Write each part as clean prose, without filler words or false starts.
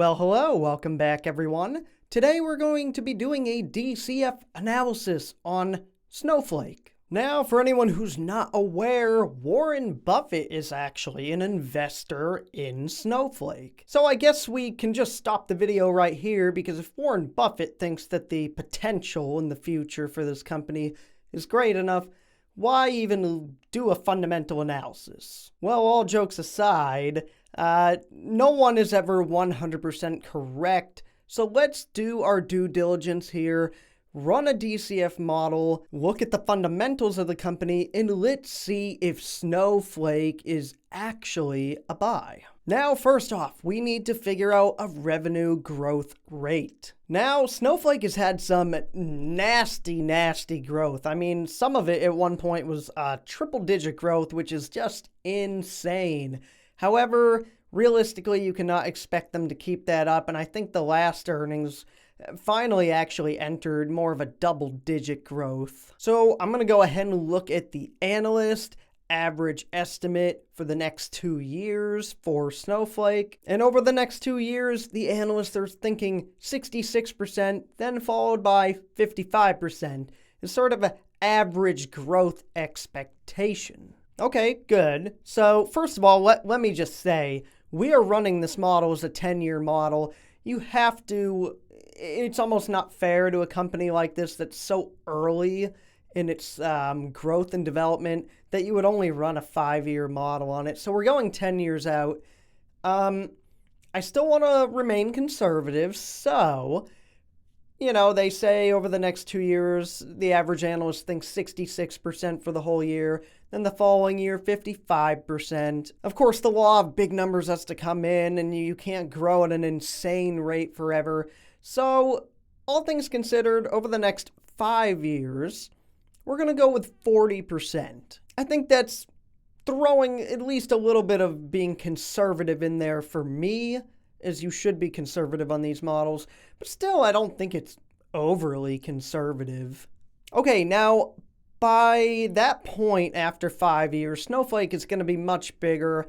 Well, hello, welcome back everyone. Today we're going to be doing a DCF analysis on Snowflake. Now, for anyone who's not aware, Warren Buffett is actually an investor in Snowflake. So I guess we can just stop the video right here, because if Warren Buffett thinks that the potential in the future for this company is great enough, why even do a fundamental analysis? Well, all jokes aside, no one is ever 100% correct, so let's do our due diligence here, run a DCF model, look at the fundamentals of the company, and let's see if Snowflake is actually a buy. Now, first off, we need to figure out a revenue growth rate. Now, Snowflake has had some nasty growth. I mean, some of it at one point was triple-digit growth, which is just insane. However, realistically, you cannot expect them to keep that up, and I think the last earnings finally actually entered more of a double-digit growth. So I'm going to go ahead and look at the analyst average estimate for the next 2 years for Snowflake. And over the next 2 years, the analysts are thinking 66%, then followed by 55%. It's sort of an average growth expectation. Okay, good. So first of all, let me just say, we are running this model as a 10-year model. You have to, it's almost not fair to a company like this that's so early in its growth and development that you would only run a 5-year model on it. So we're going 10 years out. I still want to remain conservative, so they say over the next 2 years, the average analyst thinks 66% for the whole year. Then the following year, 55%. Of course, the law of big numbers has to come in, and you can't grow at an insane rate forever. So, all things considered, over the next 5 years, we're going to go with 40%. I think that's throwing at least a little bit of being conservative in there for me, as you should be conservative on these models, but still, I don't think it's overly conservative. Okay, now, by that point, after 5 years, Snowflake is going to be much bigger,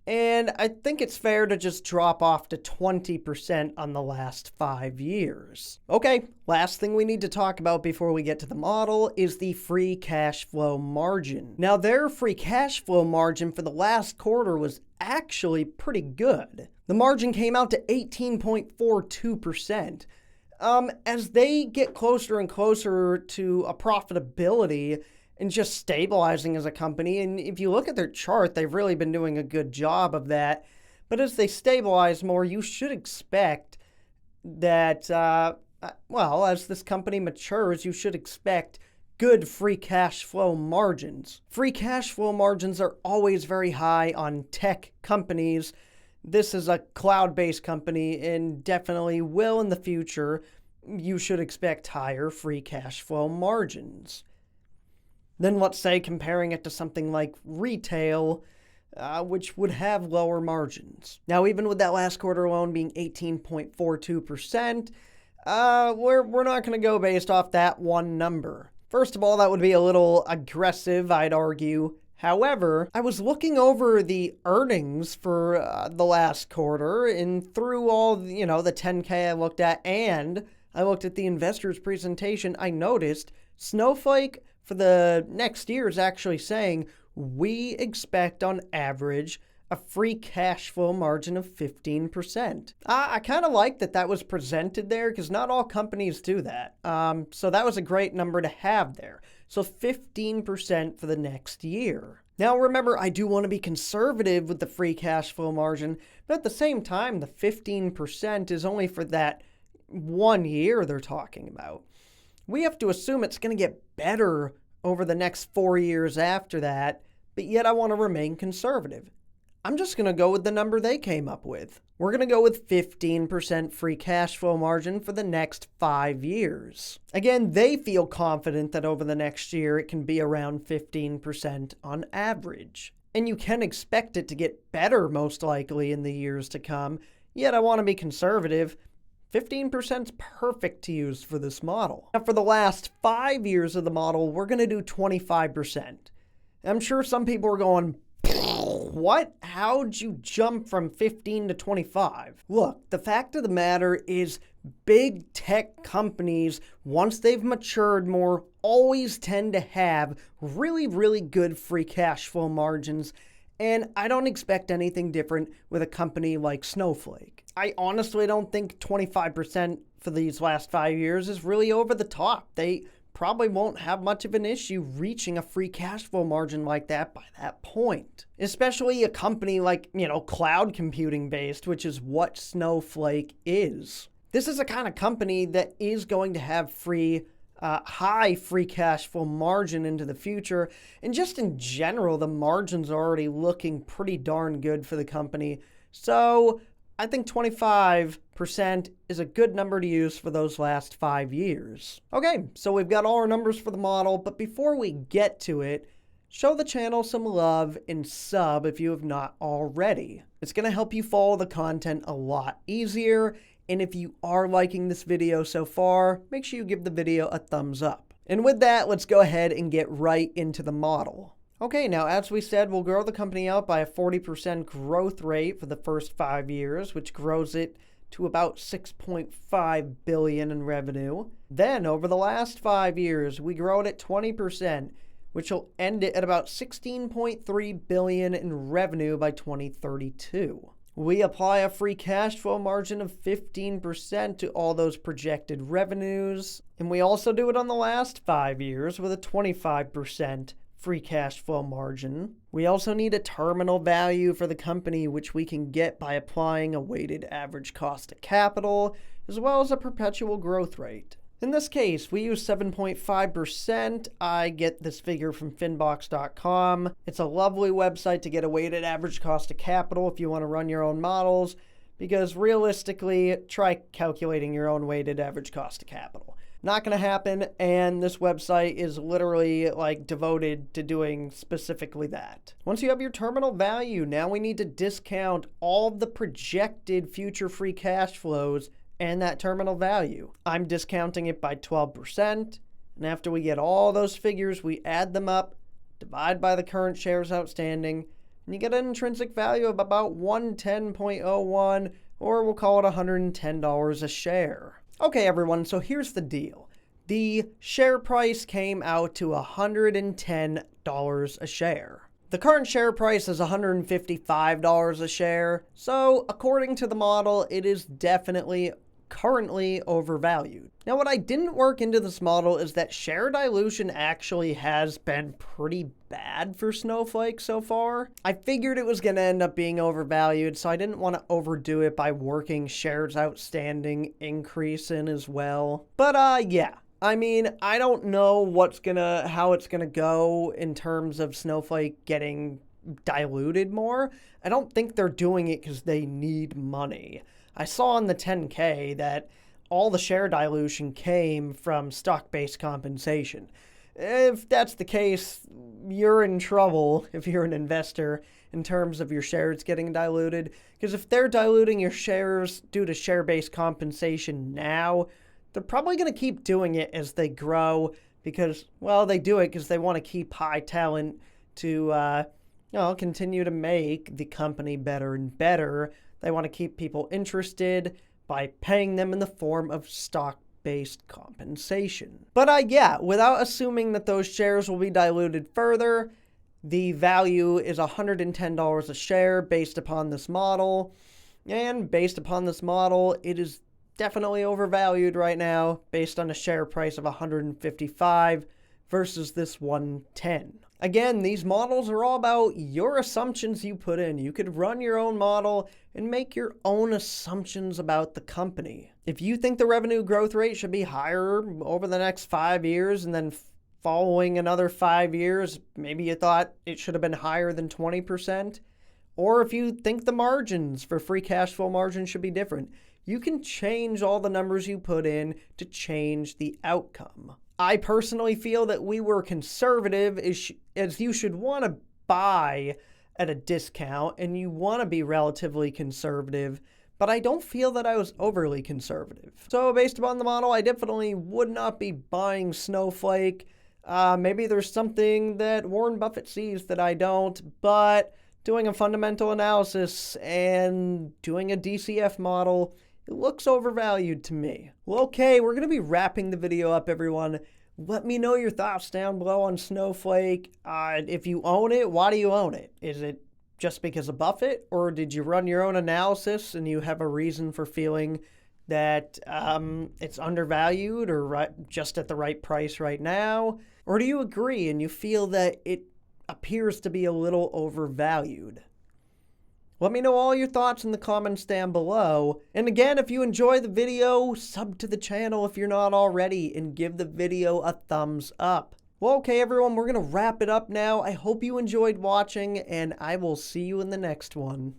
and I think it's fair to just drop off to 20% on the last 5 years. Okay, last thing we need to talk about before we get to the model is the free cash flow margin. Now, their free cash flow margin for the last quarter was actually pretty good. The margin came out to 18.42%. As they get closer and closer to a profitability and just stabilizing as a company, and if you look at their chart, they've really been doing a good job of that. But as they stabilize more, you should expect that, as this company matures, you should expect good free cash flow margins. Free cash flow margins are always very high on tech companies. This is a cloud-based company and definitely will in the future. You should expect higher free cash flow margins. Then let's say comparing it to something like retail, which would have lower margins. Now, even with that last quarter alone being 18.42%, we're not going to go based off that one number. First of all, that would be a little aggressive, I'd argue. However, I was looking over the earnings for the last quarter, and through all, the 10K I looked at, and I looked at the investor's presentation, I noticed Snowflake for the next year is actually saying we expect on average a free cash flow margin of 15%. I kind of like that was presented there, because not all companies do that. So that was a great number to have there. So 15% for the next year. Now remember, I do want to be conservative with the free cash flow margin, but at the same time, the 15% is only for that 1 year they're talking about. We have to assume it's going to get better over the next 4 years after that, but yet I want to remain conservative. I'm just going to go with the number they came up with. We're going to go with 15% free cash flow margin for the next 5 years. Again, they feel confident that over the next year it can be around 15% on average. And you can expect it to get better most likely in the years to come, yet I want to be conservative. 15% is perfect to use for this model. Now, for the last 5 years of the model, we're going to do 25%. I'm sure some people are going, What? How'd you jump from 15 to 25? Look, the fact of the matter is big tech companies, once they've matured more, always tend to have really, really good free cash flow margins. And I don't expect anything different with a company like Snowflake. I honestly don't think 25% for these last 5 years is really over the top. They probably won't have much of an issue reaching a free cash flow margin like that by that point. Especially a company like, cloud computing based, which is what Snowflake is. This is a kind of company that is going to have high free cash flow margin into the future. And just in general, the margins are already looking pretty darn good for the company. So I think 25% is a good number to use for those last 5 years. Okay, so we've got all our numbers for the model, but before we get to it, show the channel some love and sub if you have not already. It's going to help you follow the content a lot easier. And if you are liking this video so far, make sure you give the video a thumbs up. And with that, let's go ahead and get right into the model. Okay, now as we said, we'll grow the company out by a 40% growth rate for the first 5 years, which grows it to about $6.5 billion in revenue. Then over the last 5 years, we grow it at 20%, which will end it at about $16.3 billion in revenue by 2032. We apply a free cash flow margin of 15% to all those projected revenues. And we also do it on the last 5 years with a 25% free cash flow margin. We also need a terminal value for the company, which we can get by applying a weighted average cost of capital, as well as a perpetual growth rate. In this case, we use 7.5%. I get this figure from finbox.com. It's a lovely website to get a weighted average cost of capital if you want to run your own models, because realistically, try calculating your own weighted average cost of capital. Not going to happen, and this website is literally devoted to doing specifically that. Once you have your terminal value, now we need to discount all of the projected future free cash flows and that terminal value. I'm discounting it by 12%, and after we get all those figures, we add them up, divide by the current shares outstanding, and you get an intrinsic value of about 110.01, or we'll call it $110 a share. Okay, everyone, so here's the deal. The share price came out to $110 a share. The current share price is $155 a share, so according to the model, it is definitely currently overvalued. Now, what I didn't work into this model is that share dilution actually has been pretty bad for Snowflake so far. I figured it was going to end up being overvalued, so I didn't want to overdo it by working shares outstanding increase in as well. But yeah. I mean, I don't know how it's gonna go in terms of Snowflake getting diluted more. I don't think they're doing it because they need money. I saw in the 10K that all the share dilution came from stock-based compensation. If that's the case, you're in trouble if you're an investor in terms of your shares getting diluted. Because if they're diluting your shares due to share-based compensation now, they're probably going to keep doing it as they grow because, well, they do it because they want to keep high talent to, continue to make the company better and better. They want to keep people interested by paying them in the form of stock-based compensation. But without assuming that those shares will be diluted further, the value is $110 a share based upon this model. And based upon this model, it is definitely overvalued right now based on a share price of $155 versus this $110. Again, these models are all about your assumptions you put in. You could run your own model and make your own assumptions about the company. If you think the revenue growth rate should be higher over the next 5 years and then following another 5 years, maybe you thought it should have been higher than 20%, or if you think the margins for free cash flow margin should be different, you can change all the numbers you put in to change the outcome. I personally feel that we were conservative as you should want to buy at a discount and you want to be relatively conservative, but I don't feel that I was overly conservative. So based upon the model, I definitely would not be buying Snowflake. Maybe there's something that Warren Buffett sees that I don't, but doing a fundamental analysis and doing a DCF model, it looks overvalued to me. Well, okay, we're going to be wrapping the video up, everyone. Let me know your thoughts down below on Snowflake. If you own it, why do you own it? Is it just because of Buffett, or did you run your own analysis and you have a reason for feeling that it's undervalued or just at the right price right now? Or do you agree and you feel that it appears to be a little overvalued? Let me know all your thoughts in the comments down below. And again, if you enjoy the video, sub to the channel if you're not already, and give the video a thumbs up. Well, okay, everyone, we're going to wrap it up now. I hope you enjoyed watching, and I will see you in the next one.